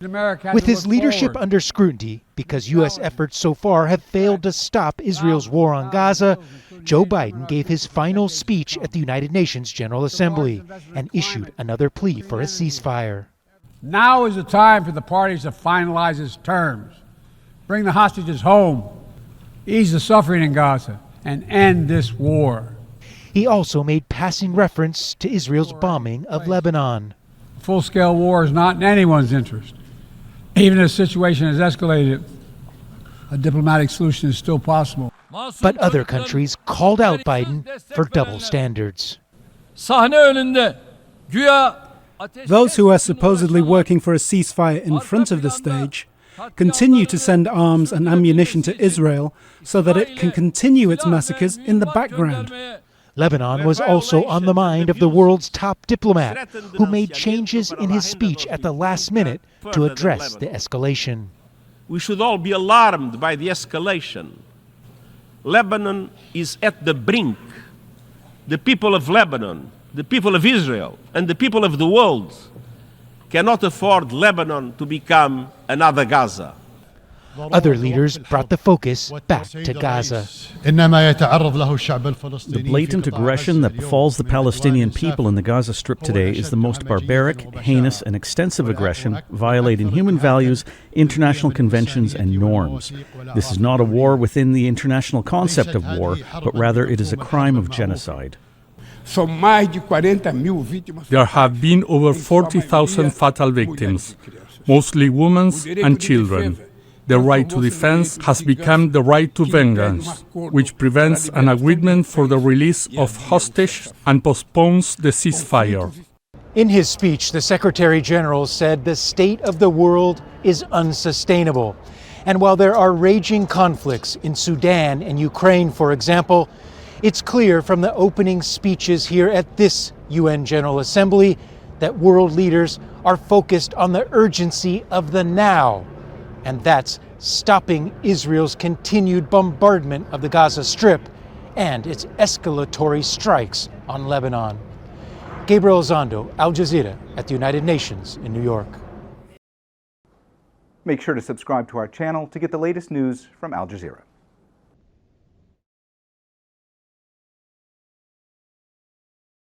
With his leadership under scrutiny, because U.S. efforts so far have failed to stop Israel's war on Gaza, Joe Biden gave his final speech at the United Nations General Assembly and issued another plea for a ceasefire. Now is the time for the parties to finalize its terms, bring the hostages home, ease the suffering in Gaza, and end this war. He also made passing reference to Israel's bombing of Lebanon. Full-scale war is not in anyone's interest. Even if the situation has escalated, a diplomatic solution is still possible. But other countries called out Biden for double standards. Those who are supposedly working for a ceasefire in front of the stage continue to send arms and ammunition to Israel so that it can continue its massacres in the background. Lebanon was also on the mind of the world's top diplomat, who made changes in his speech at the last minute to address the escalation. We should all be alarmed by the escalation. Lebanon is at the brink. The people of Lebanon, the people of Israel, and the people of the world cannot afford Lebanon to become another Gaza. Other leaders brought the focus back to Gaza. The blatant aggression that befalls the Palestinian people in the Gaza Strip today is the most barbaric, heinous, and extensive aggression, violating human values, international conventions, and norms. This is not a war within the international concept of war, but rather it is a crime of genocide. There have been over 40,000 fatal victims, mostly women and children. The right to defense has become the right to vengeance, which prevents an agreement for the release of hostages and postpones the ceasefire. In his speech, the Secretary General said the state of the world is unsustainable. And while there are raging conflicts in Sudan and Ukraine, for example, it's clear from the opening speeches here at this UN General Assembly that world leaders are focused on the urgency of the now. And that's stopping Israel's continued bombardment of the Gaza Strip and its escalatory strikes on Lebanon. Gabriel Elizondo, Al Jazeera at the United Nations in New York. Make sure to subscribe to our channel to get the latest news from Al Jazeera.